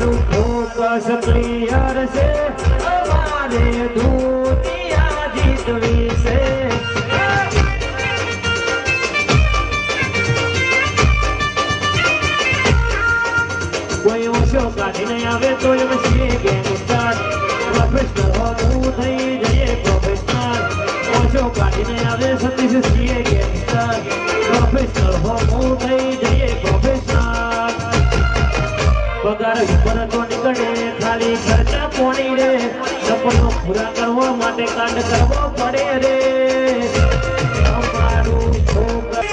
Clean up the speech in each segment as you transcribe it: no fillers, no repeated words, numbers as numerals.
તમારું focus clear છે અમારે દુનિયા જીતવી છે કોઈ ઓછો કાઢીને આવે તો એમ છીએ ગેંગસ્ટર પ્રોફેશનલ હોવું થઈ જઈએ પ્રોફેશનલ ઓછો કાઢીને આવે સતીશ છીએ ગેંગસ્ટર પ્રોફેશનલ હોવું થઈ જઈએ પ્રોફેશનલ પગાર ઉપર તો નીકળે ખાલી ખર્ચા પોણી રે સપનો પૂરા કરવા માટે કાંડ કરવો પડે રે અમારું છોકરા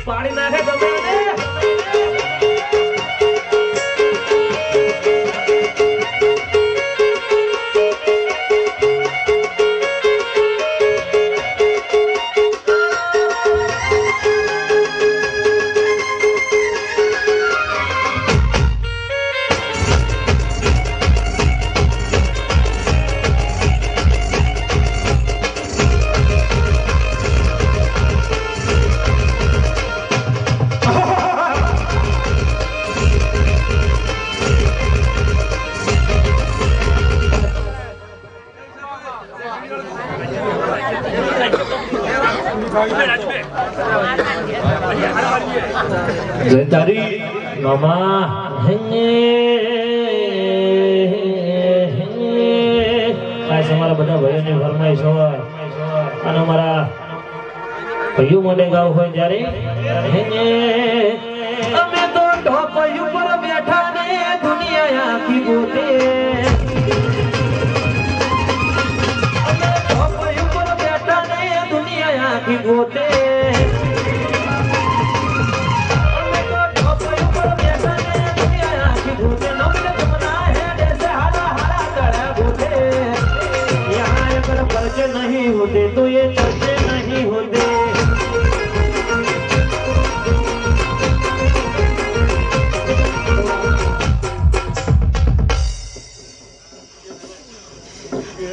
પાડી નાખે ગમે તારી મામા અમારા બધા ભાઈઓની ફરમાઈશ હોય અને અમારા ભાઈઓ મને ગાવ હોય ત્યારે અમે તો ટોપ ઉપર બેઠા ને દુનિયા આખી ગોતે અમે ટોપ ઉપર બેઠા ને દુનિયા આખી ગોતે नहीं होते तो ये चर्चे नहीं होते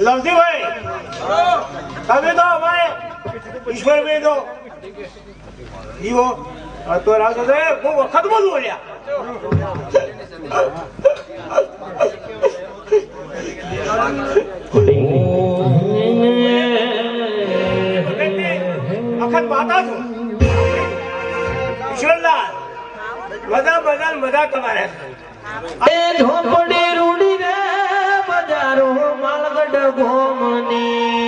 लवजी भाई अभी तो हमारे ईश्वर में तो जीवो तो राजा से वो खत्म हो गया अखत माता છું ઈશ્વરલાલ બધા તમારે એ ઝોપડી રૂડી રે બજારો માલગઢ ગોમની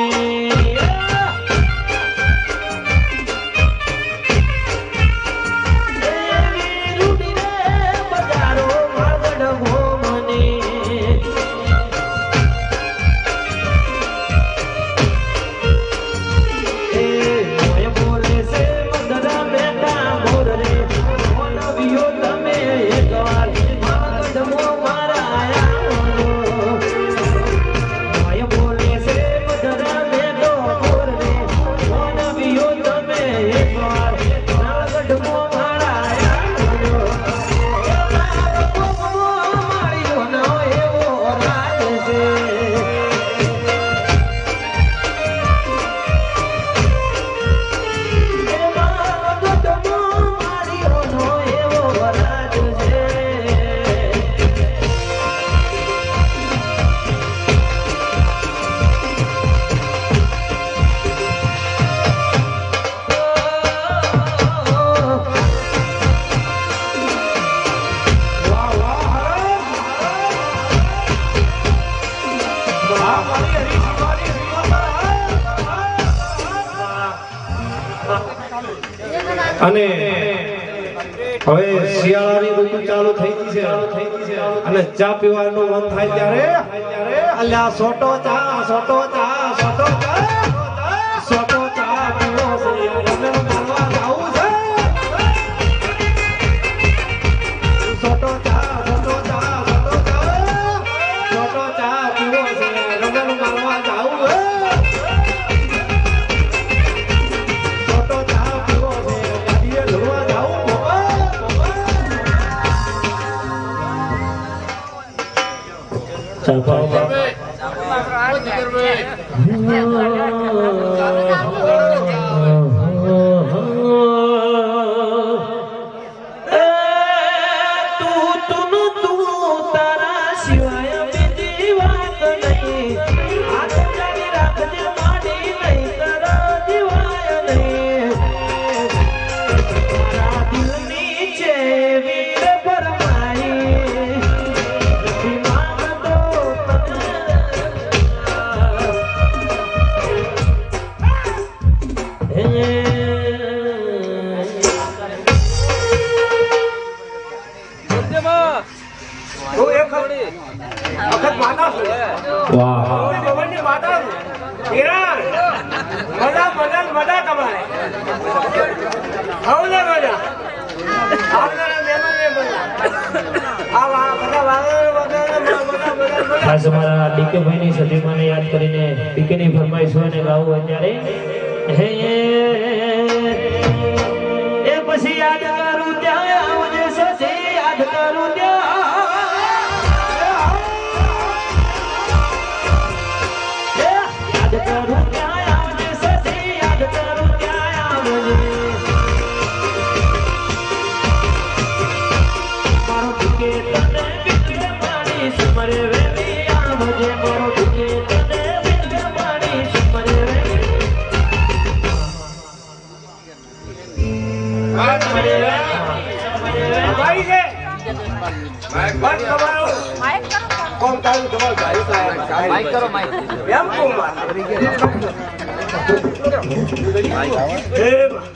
રૂડી રે બજારો માલગઢ ગોમની અને હવે શિયાળાની ઋતુ ચાલુ થઈ ગઈ છે અને ચા પીવાનું મન થાય ત્યારે અલ્યા સોટો ચા સોટો ચા સોટો ચા સોટો ચા પીવો છે રમે મારવા જાવું છે સોટો ચા સોટો ચા સોટો ચા સોટો ચા પીવો છે રમે મારવા જાવું છે માતા છું વાહ ગૌરી ભવનની માતા છું હિરણ મજા મજા મજા તમારે હવલે મજા આવનારા મહેમાનને મજા આ બધા વાગા ખાસ અમારા ડીકે ભાઈની સદીમાને યાદ કરીને ડીકેની ફરમાઈશ હોય ને ગાવું અત્યારે હે એ પછી યાદ કરું ત્યાં આવજે સજી યાદ કરું યાદ કરું ત્યાં આવજે સજી યાદ કરું ત્યાં આવજે મારો ડીકે તને વિકે મારી સમરે વેલી આવજે મારો ડીકે તને વિકે મારી સમરે વેલી ભાઈ છે બસ તમારો કોમ તારું તમારો ભાઈ માઈક કરો માઈક એમ કોમ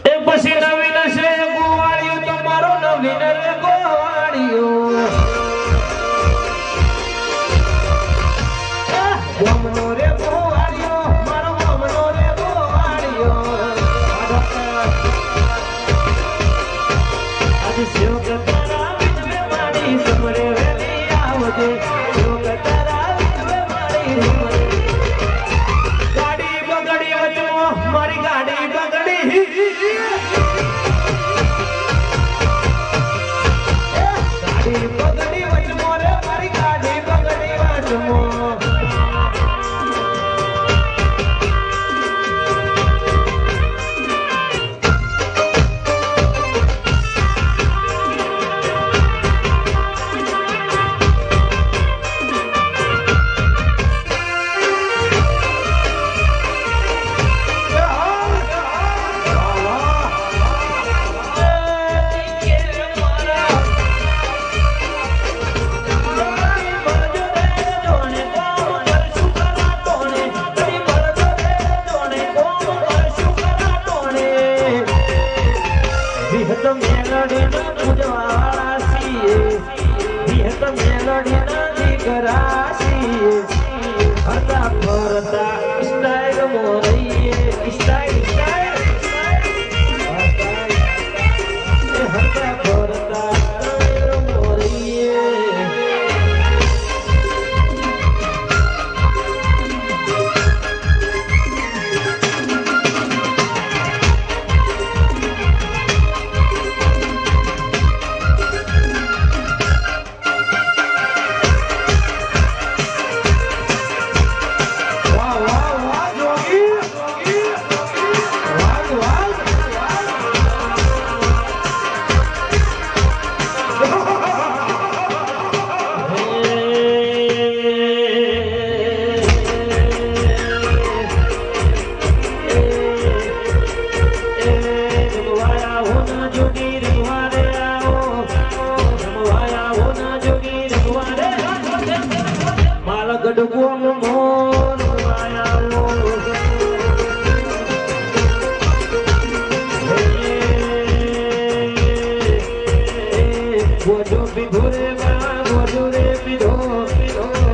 એ પછી નવીન છે ગોવાળિયું તમારો નવીન રે ગોવાળિયું ગમનો રે ગોવાળિયો મારો ગમનો રે ગોવાળિયો આજે શોક તારા વિજવે મારી સમરે વેલી આવજે શોક તારા વિજવે મારી સમરે ગાડી બગડી વચમાં મારી ગાડી બગડી ગાડી બગડી વચમાં રે મારી ગાડી બગડી વચમાં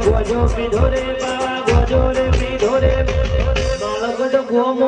Gojo pidhore baba gojo re pidhore malagad gom